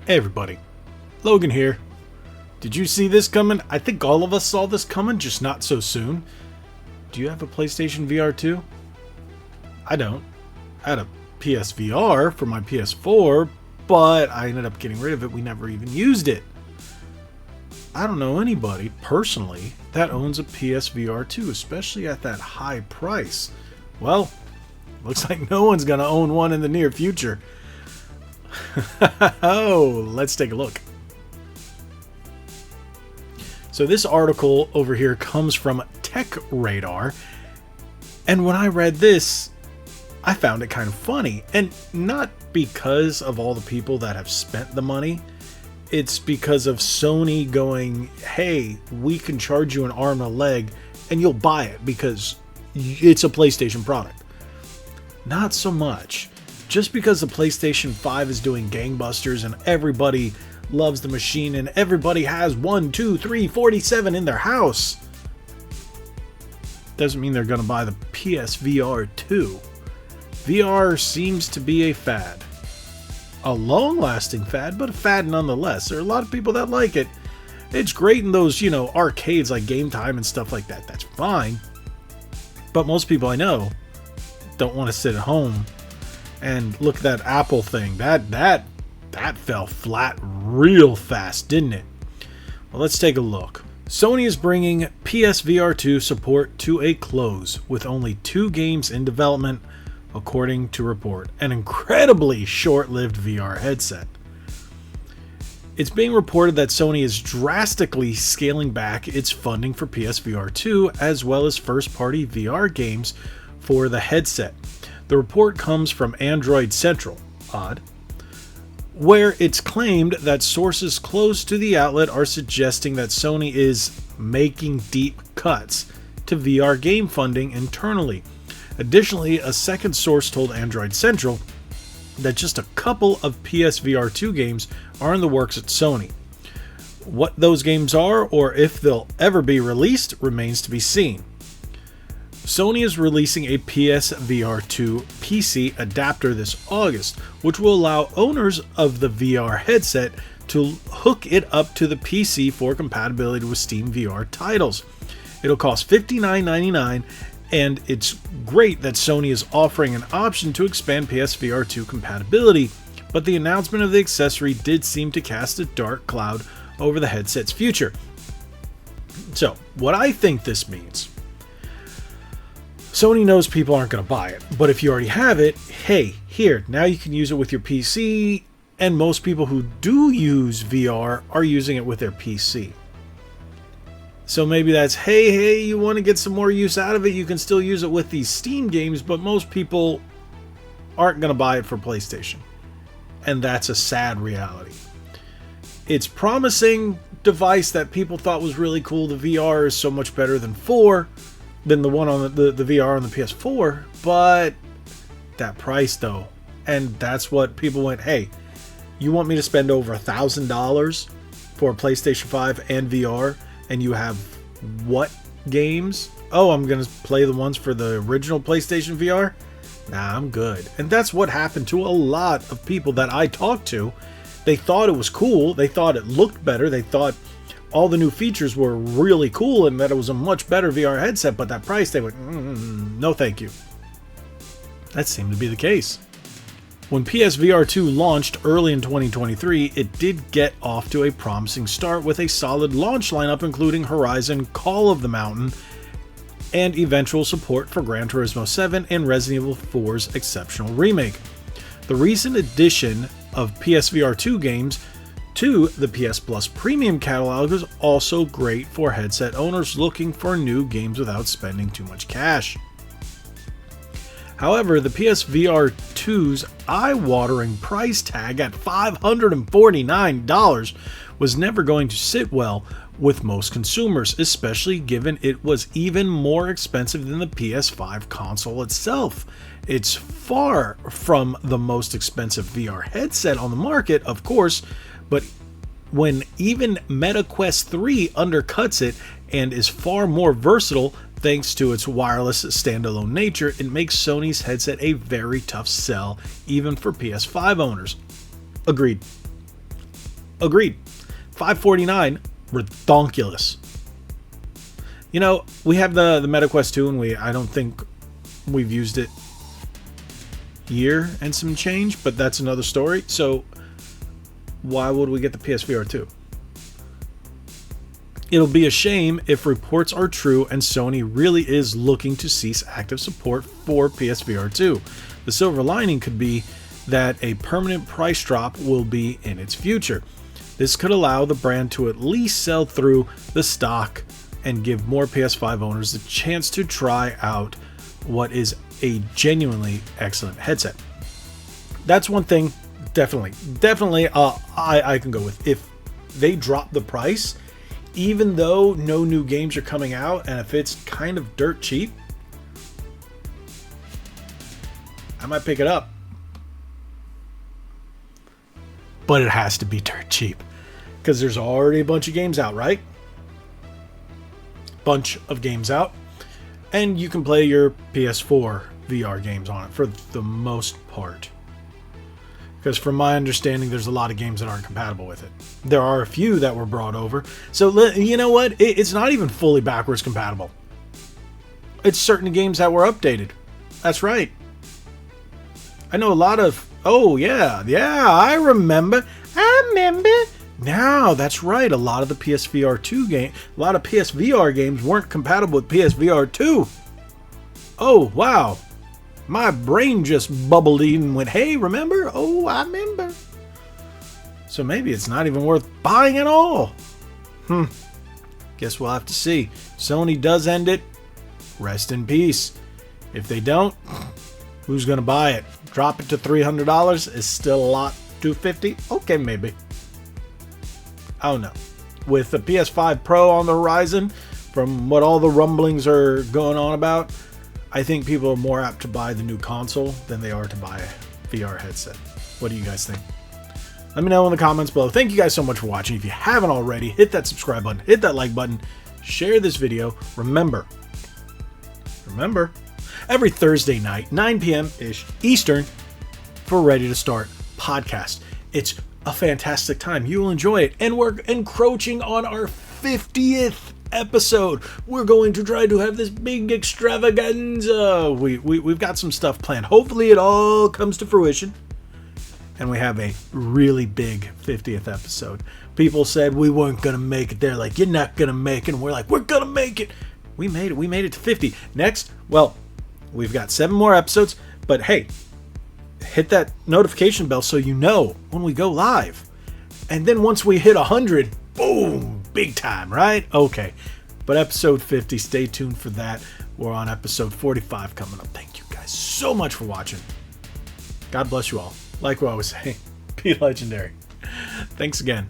Hey everybody, Logan here. Did you see this coming? I think all of us saw this coming, just not so soon. Do you have a PlayStation VR2? I don't. I had a PSVR for my PS4, but I ended up getting rid of it. We never even used it. I don't know anybody, personally, that owns a PSVR2, especially at that high price. Well, looks like no one's gonna own one in the near future. Oh, let's take a look. So this article over here comes from Tech Radar, and when I read this, I found it kind of funny, and not because of all the people that have spent the money. It's because of Sony going, hey, we can charge you an arm and a leg and you'll buy it because it's a PlayStation product. Not so much. Just because the PlayStation 5 is doing gangbusters and everybody loves the machine and everybody has 47 in their house, doesn't mean they're going to buy the PSVR2. VR seems to be a fad. A long-lasting fad, but a fad nonetheless. There are a lot of people that like it. It's great in those, arcades like Game Time and stuff like that. That's fine. But most people I know don't want to sit at home and look at that Apple thing. That fell flat real fast, didn't it? Well, let's take a look. Sony is bringing PSVR2 support to a close with only 2 games in development, according to report. An incredibly short-lived VR headset. It's being reported that Sony is drastically scaling back its funding for PSVR2 as well as first-party VR games for the headset. The report comes from Android Central, odd, where it's claimed that sources close to the outlet are suggesting that Sony is making deep cuts to VR game funding internally. Additionally, a second source told Android Central that just a couple of PSVR2 games are in the works at Sony. What those games are, or if they'll ever be released, remains to be seen. Sony is releasing a PSVR2 PC adapter this August, which will allow owners of the VR headset to hook it up to the PC for compatibility with Steam VR titles. It'll cost $59.99, and it's great that Sony is offering an option to expand PSVR2 compatibility, but the announcement of the accessory did seem to cast a dark cloud over the headset's future. So, what I think this means: Sony knows people aren't going to buy it, but if you already have it, hey, here, now you can use it with your PC, and most people who do use VR are using it with their PC. So maybe that's, hey, you want to get some more use out of it, you can still use it with these Steam games, but most people aren't going to buy it for PlayStation. And that's a sad reality. It's promising device that people thought was really cool. The VR is so much better than the one on the VR on the PS4, but that price though, and that's what people went, hey, you want me to spend over $1,000 for a PlayStation 5 and VR, and you have what games? Oh, I'm gonna play the ones for the original PlayStation VR? Nah, I'm good. And that's what happened to a lot of people that I talked to. They thought it was cool, they thought it looked better, they thought all the new features were really cool and that it was a much better VR headset, but that price, they went, no thank you. That seemed to be the case. When PSVR2 launched early in 2023, it did get off to a promising start with a solid launch lineup including Horizon Call of the Mountain and eventual support for Gran Turismo 7 and Resident Evil 4's exceptional remake. The recent addition of PSVR2 games to the PS Plus Premium catalog is also great for headset owners looking for new games without spending too much cash. However, the PSVR2's eye-watering price tag at $549 was never going to sit well with most consumers, especially given it was even more expensive than the PS5 console itself. It's far from the most expensive VR headset on the market, of course, but when even Meta Quest 3 undercuts it and is far more versatile thanks to its wireless standalone nature, it makes Sony's headset a very tough sell even for PS5 owners. Agreed. Agreed. $549, redonkulous. You know, we have the MetaQuest 2, and I don't think we've used it year and some change, but that's another story. So why would we get the PSVR 2? It'll be a shame if reports are true and Sony really is looking to cease active support for PSVR 2. The silver lining could be that a permanent price drop will be in its future. This could allow the brand to at least sell through the stock and give more PS5 owners the chance to try out what is a genuinely excellent headset. That's one thing, definitely, I can go with. If they drop the price, even though no new games are coming out, and if it's kind of dirt cheap, I might pick it up. But it has to be dirt cheap, because there's already a bunch of games out, right? Bunch of games out, and you can play your PS4 VR games on it for the most part, because from my understanding there's a lot of games that aren't compatible with it. There are a few that were brought over, so you know what, it's not even fully backwards compatible. It's certain games that were updated. That's right. I know a lot of, oh yeah, I remember. Now, that's right, a lot of the PSVR2 game, a lot of PSVR games weren't compatible with PSVR2. Oh, wow. My brain just bubbled in and went, hey, remember? Oh, I remember. So maybe it's not even worth buying at all. Guess we'll have to see. Sony does end it. Rest in peace. If they don't, who's going to buy it? Drop it to $300 is still a lot. $250? Okay, maybe. I don't know. With the PS5 Pro on the horizon, from what all the rumblings are going on about, I think people are more apt to buy the new console than they are to buy a VR headset. What do you guys think? Let me know in the comments below. Thank you guys so much for watching. If you haven't already, hit that subscribe button, hit that like button, share this video. Remember, every Thursday night, 9 p.m.-ish Eastern, for Ready to Start podcast. It's a fantastic time. You will enjoy it. And we're encroaching on our 50th episode. We're going to try to have this big extravaganza. We've got some stuff planned. Hopefully it all comes to fruition. And we have a really big 50th episode. People said we weren't going to make it. They're like, you're not going to make it. And we're like, we're going to make it. We made it. We made it to 50. Next, well, we've got 7 more episodes. But hey, hit that notification bell so you know when we go live. And then once we hit 100, boom, big time, right? Okay. But episode 50, stay tuned for that. We're on episode 45 coming up. Thank you guys so much for watching. God bless you all. Like what I was saying, be legendary. Thanks again.